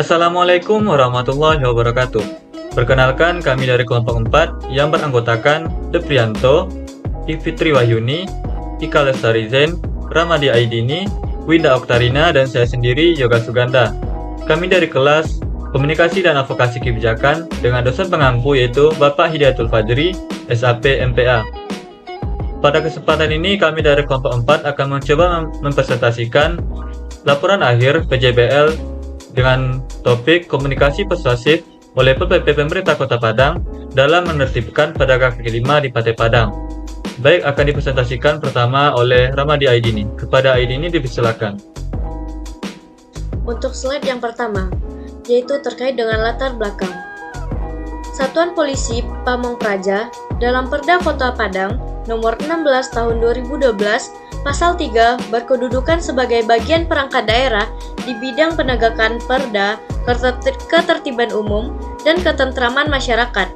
Assalamualaikum warahmatullahi wabarakatuh. Perkenalkan, kami dari kelompok 4 yang beranggotakan Deprianto, Fitri Wahyuni, Ika Lestari Zen, Ramadi Aidini, Winda Oktarina, dan saya sendiri Yoga Suganda. Kami dari kelas Komunikasi dan Advokasi Kebijakan dengan dosen pengampu yaitu Bapak Hidayatul Fajri, SAP MPA. Pada kesempatan ini kami dari kelompok 4 akan mencoba mempresentasikan laporan akhir PJBL dengan topik komunikasi persuasif oleh PP Pemerintah Kota Padang dalam menertibkan pedagang kaki lima di Pantai Padang. Baik, akan dipresentasikan pertama oleh Ramadi Aidini. Kepada Aidini dipersilakan. Untuk slide yang pertama, yaitu terkait dengan latar belakang. Satuan Polisi Pamong Praja dalam Perda Kota Padang nomor 16 tahun 2012 Pasal 3 berkedudukan sebagai bagian perangkat daerah di bidang penegakan perda, ketertiban umum, dan ketentraman masyarakat.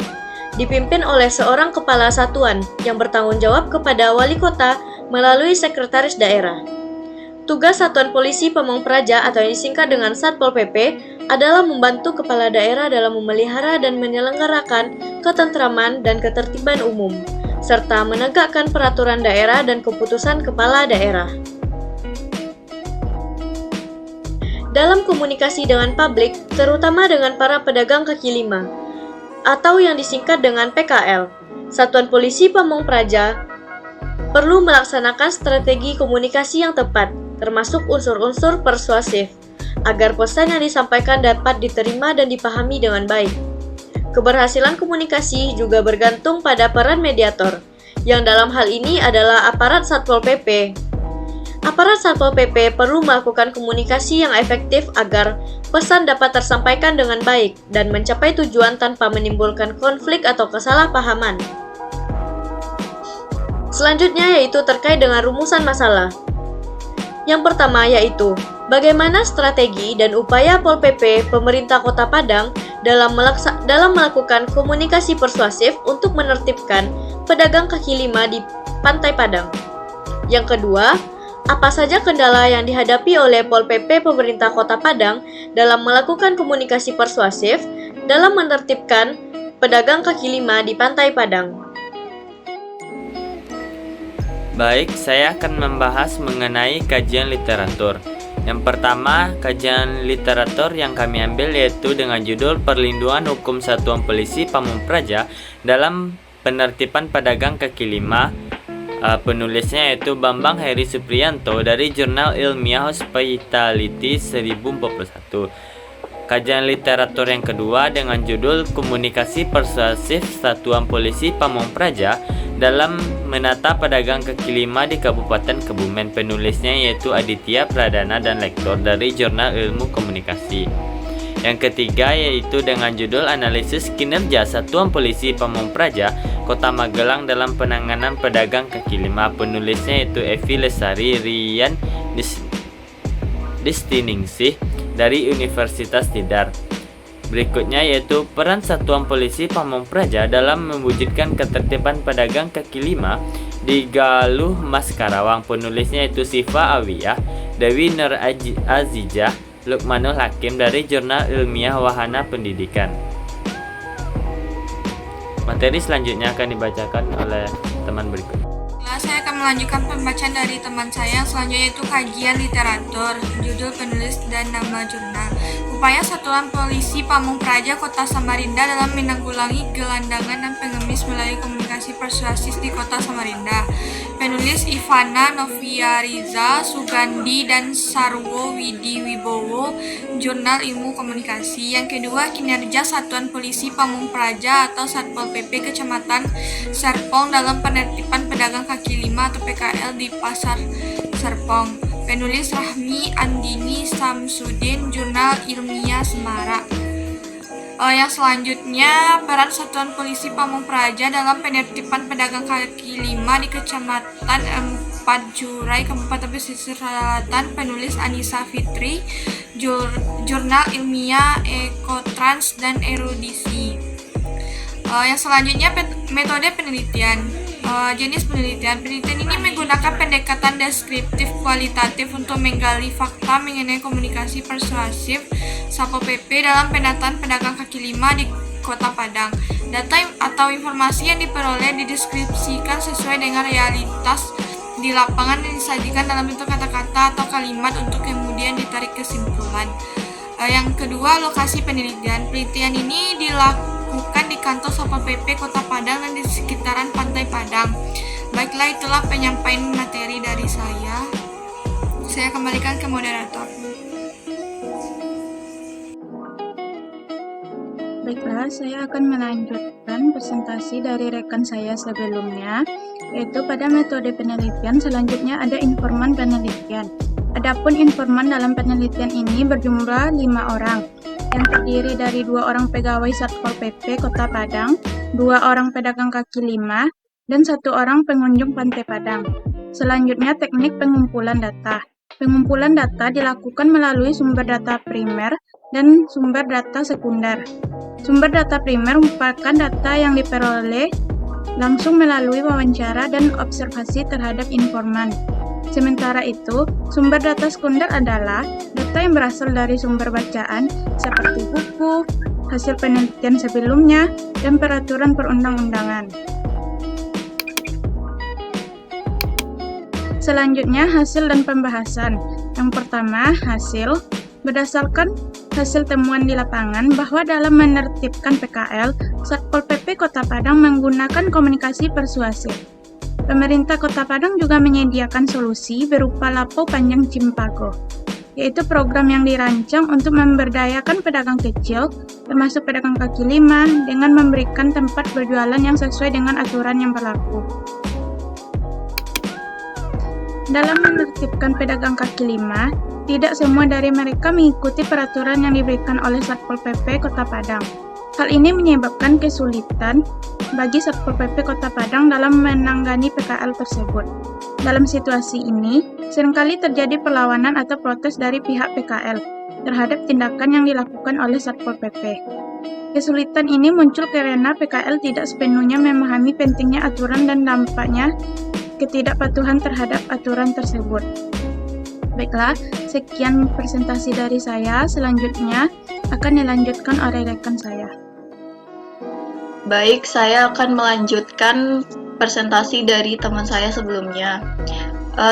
Dipimpin oleh seorang kepala satuan yang bertanggung jawab kepada wali kota melalui sekretaris daerah. Tugas Satuan Polisi Pamong Praja atau yang disingkat dengan Satpol PP adalah membantu kepala daerah dalam memelihara dan menyelenggarakan ketentraman dan ketertiban umum, serta menegakkan peraturan daerah dan keputusan kepala daerah. Dalam komunikasi dengan publik, terutama dengan para pedagang kaki lima, atau yang disingkat dengan PKL, Satuan Polisi Pamong Praja perlu melaksanakan strategi komunikasi yang tepat, termasuk unsur-unsur persuasif, agar pesan yang disampaikan dapat diterima dan dipahami dengan baik. Keberhasilan komunikasi juga bergantung pada peran mediator, yang dalam hal ini adalah aparat Satpol PP. Aparat Satpol PP perlu melakukan komunikasi yang efektif agar pesan dapat tersampaikan dengan baik dan mencapai tujuan tanpa menimbulkan konflik atau kesalahpahaman. Selanjutnya yaitu terkait dengan rumusan masalah. Yang pertama yaitu bagaimana strategi dan upaya Pol PP Pemerintah Kota Padang dalam melakukan komunikasi persuasif untuk menertibkan pedagang kaki lima di Pantai Padang. Yang kedua, apa saja kendala yang dihadapi oleh Pol PP Pemerintah Kota Padang dalam melakukan komunikasi persuasif dalam menertibkan pedagang kaki lima di Pantai Padang. Baik, saya akan membahas mengenai kajian literatur. Yang pertama, kajian literatur yang kami ambil yaitu dengan judul Perlindungan Hukum Satuan Polisi Pamong Praja dalam Penertiban Pedagang Kaki Lima. Penulisnya yaitu Bambang Heri Supriyanto dari Jurnal Ilmiah Hospitality 1041. Kajian literatur yang kedua dengan judul Komunikasi Persuasif Satuan Polisi Pamong Praja dalam menata pedagang kaki lima di Kabupaten Kebumen. Penulisnya yaitu Aditya Pradana dan lektor dari Jurnal Ilmu Komunikasi. Yang ketiga yaitu dengan judul Analisis Kinerja Satuan Polisi Pamong Praja Kota Magelang dalam penanganan pedagang kaki lima. Penulisnya yaitu Evi Lestari Rian Distiningsih dari Universitas Tidar. Berikutnya yaitu peran Satuan Polisi Pamong Praja dalam mewujudkan ketertiban pedagang kaki lima di Galuh Mas Karawang. Penulisnya yaitu Siva Awiyah, Dewi Nur Azijah, Lukmanul Hakim dari Jurnal Ilmiah Wahana Pendidikan. Materi selanjutnya akan dibacakan oleh teman berikut. Saya akan melanjutkan pembacaan dari teman saya. Selanjutnya itu kajian literatur, judul penulis dan nama jurnal. Upaya Satuan Polisi Pamong Praja Kota Samarinda dalam menanggulangi gelandangan dan pengemis melalui komunikasi persuasif di Kota Samarinda. Penulis Ivana Noviariza Sugandi dan Sarwo Widi Wibowo, Jurnal Ilmu Komunikasi. Yang kedua, kinerja Satuan Polisi Pamong Praja atau Satpol PP Kecamatan Serpong dalam penertiban pedagang kaki lima atau PKL di Pasar Serpong. Penulis Rahmi Andini Samsudin, Jurnal Ilmiah Semara. Yang selanjutnya, peran Satuan Polisi Pamong Praja dalam penertiban pedagang kaki lima di Kecamatan Empat Jurai, Kabupaten Pesisir Selatan. Penulis Anissa Fitri, Jurnal Ilmiah Ekotrans dan Erudisi. Yang selanjutnya, metode penelitian. Jenis penelitian. Penelitian ini menggunakan pendekatan deskriptif kualitatif untuk menggali fakta mengenai komunikasi persuasif Satpol PP dalam penataan pedagang kaki lima di Kota Padang. Data atau informasi yang diperoleh dideskripsikan sesuai dengan realitas di lapangan dan disajikan dalam bentuk kata-kata atau kalimat untuk kemudian ditarik kesimpulan. Yang kedua, lokasi penelitian. Penelitian ini dilakukan di kantor Satpol PP Kota Padang dan di sekitaran Pantai Padang. Baiklah, itulah penyampaian materi dari saya. Saya kembalikan ke moderator. Baiklah, saya akan melanjutkan presentasi dari rekan saya sebelumnya, yaitu pada metode penelitian selanjutnya ada informan penelitian. Adapun informan dalam penelitian ini berjumlah 5 orang, yang terdiri dari 2 orang pegawai Satpol PP Kota Padang, 2 orang pedagang kaki lima, dan 1 orang pengunjung Pantai Padang. Selanjutnya teknik pengumpulan data. Pengumpulan data dilakukan melalui sumber data primer dan sumber data sekunder. Sumber data primer merupakan data yang diperoleh langsung melalui wawancara dan observasi terhadap informan. Sementara itu, sumber data sekunder adalah data yang berasal dari sumber bacaan seperti buku, hasil penelitian sebelumnya, dan peraturan perundang-undangan. Selanjutnya, hasil dan pembahasan. Yang pertama, hasil. Berdasarkan hasil temuan di lapangan bahwa dalam menertibkan PKL, Satpol PP Kota Padang menggunakan komunikasi persuasif. Pemerintah Kota Padang juga menyediakan solusi berupa Lapo Panjang Cimpago, yaitu program yang dirancang untuk memberdayakan pedagang kecil, termasuk pedagang kaki lima, dengan memberikan tempat berjualan yang sesuai dengan aturan yang berlaku. Dalam menertibkan pedagang kaki lima, tidak semua dari mereka mengikuti peraturan yang diberikan oleh Satpol PP Kota Padang. Hal ini menyebabkan kesulitan bagi Satpol PP Kota Padang dalam menangani PKL tersebut. Dalam situasi ini, seringkali terjadi perlawanan atau protes dari pihak PKL terhadap tindakan yang dilakukan oleh Satpol PP. Kesulitan ini muncul karena PKL tidak sepenuhnya memahami pentingnya aturan dan dampaknya ketidakpatuhan terhadap aturan tersebut. Baiklah, sekian presentasi dari saya. Selanjutnya akan dilanjutkan oleh rekan saya. Baik, saya akan melanjutkan presentasi dari teman saya sebelumnya.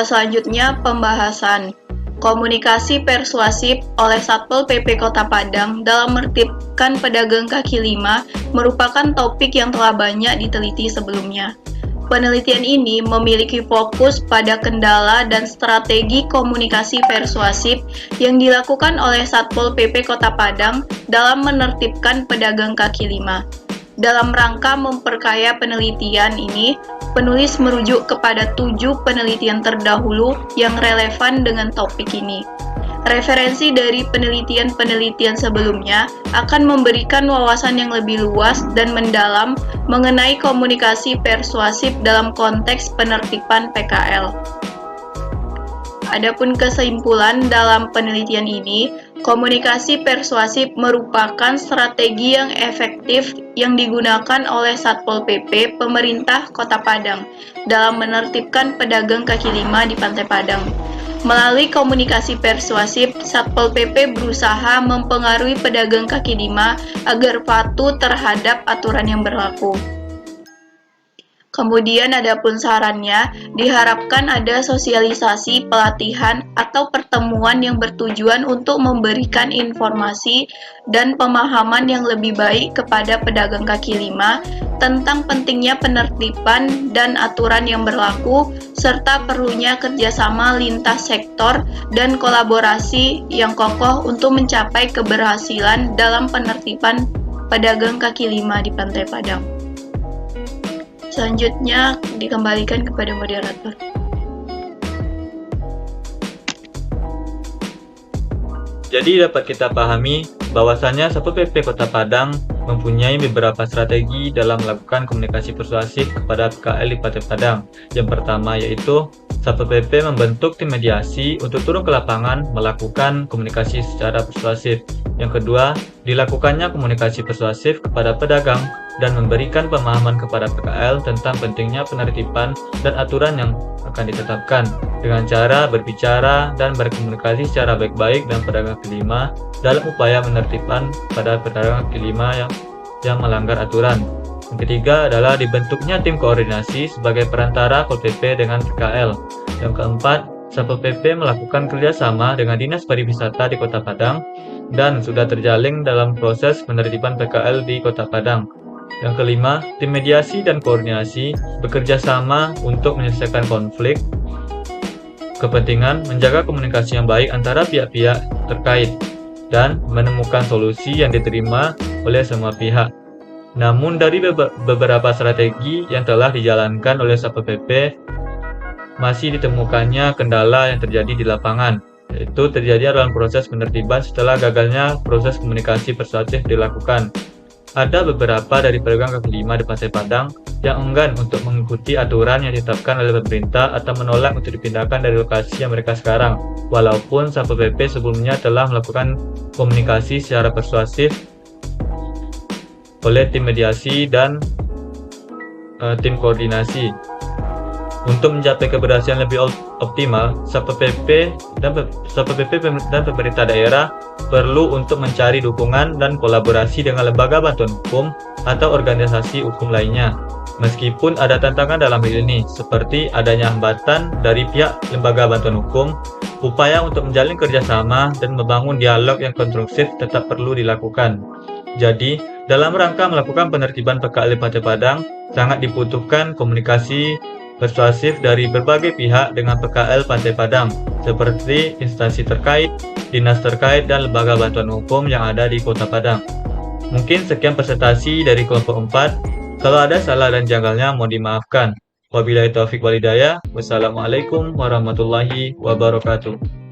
Selanjutnya pembahasan komunikasi persuasif oleh Satpol PP Kota Padang dalam menertibkan pedagang kaki lima merupakan topik yang telah banyak diteliti sebelumnya. Penelitian ini memiliki fokus pada kendala dan strategi komunikasi persuasif yang dilakukan oleh Satpol PP Kota Padang dalam menertibkan pedagang kaki lima. Dalam rangka memperkaya penelitian ini, penulis merujuk kepada 7 penelitian terdahulu yang relevan dengan topik ini. Referensi dari penelitian-penelitian sebelumnya akan memberikan wawasan yang lebih luas dan mendalam mengenai komunikasi persuasif dalam konteks penertiban PKL. Adapun kesimpulan dalam penelitian ini, komunikasi persuasif merupakan strategi yang efektif yang digunakan oleh Satpol PP pemerintah Kota Padang dalam menertibkan pedagang kaki lima di Pantai Padang. Melalui komunikasi persuasif, Satpol PP berusaha mempengaruhi pedagang kaki lima agar patuh terhadap aturan yang berlaku. Kemudian adapun sarannya, diharapkan ada sosialisasi, pelatihan, atau pertemuan yang bertujuan untuk memberikan informasi dan pemahaman yang lebih baik kepada pedagang kaki lima tentang pentingnya penertiban dan aturan yang berlaku, serta perlunya kerjasama lintas sektor dan kolaborasi yang kokoh untuk mencapai keberhasilan dalam penertiban pedagang kaki lima di Pantai Padang. Selanjutnya dikembalikan kepada moderator. Jadi dapat kita pahami bahwasannya Satpol PP Kota Padang mempunyai beberapa strategi dalam melakukan komunikasi persuasif kepada PKL di Pantai Padang. Yang pertama yaitu Satpol PP membentuk tim mediasi untuk turun ke lapangan melakukan komunikasi secara persuasif. Yang kedua, dilakukannya komunikasi persuasif kepada pedagang dan memberikan pemahaman kepada PKL tentang pentingnya penertiban dan aturan yang akan ditetapkan dengan cara berbicara dan berkomunikasi secara baik-baik dengan pedagang kaki lima dalam upaya menertibkan pada pedagang kaki lima yang melanggar aturan. Yang ketiga adalah dibentuknya tim koordinasi sebagai perantara Pol PP dengan PKL. Yang keempat, Satpol PP melakukan kerjasama dengan Dinas Pariwisata di Kota Padang dan sudah terjalin dalam proses penertiban PKL di Kota Padang. Yang kelima, tim mediasi dan koordinasi bekerja sama untuk menyelesaikan konflik kepentingan, menjaga komunikasi yang baik antara pihak-pihak terkait, dan menemukan solusi yang diterima oleh semua pihak. Namun dari beberapa strategi yang telah dijalankan oleh Satpol PP, masih ditemukannya kendala yang terjadi di lapangan, yaitu terjadi dalam proses penertiban setelah gagalnya proses komunikasi persuasif dilakukan. Ada beberapa dari pedagang kaki lima di Pasir Padang yang enggan untuk mengikuti aturan yang ditetapkan oleh pemerintah atau menolak untuk dipindahkan dari lokasi yang mereka sekarang, walaupun Satpol PP sebelumnya telah melakukan komunikasi secara persuasif oleh tim mediasi dan tim koordinasi. Untuk mencapai keberhasilan lebih optimal, Satpol PP dan pemerintah daerah perlu untuk mencari dukungan dan kolaborasi dengan lembaga bantuan hukum atau organisasi hukum lainnya. Meskipun ada tantangan dalam hal ini, seperti adanya hambatan dari pihak lembaga bantuan hukum, upaya untuk menjalin kerjasama dan membangun dialog yang konstruktif tetap perlu dilakukan. Jadi, dalam rangka melakukan penertiban PKL di Pasir Padang, sangat dibutuhkan komunikasi persuasif dari berbagai pihak dengan PKL Pasir Padang, seperti instansi terkait, dinas terkait, dan lembaga bantuan hukum yang ada di Kota Padang. Mungkin sekian presentasi dari kelompok 4. Kalau ada salah dan janggalnya mohon dimaafkan. Wabillahi taufiq wal hidayah. Wassalamualaikum warahmatullahi wabarakatuh.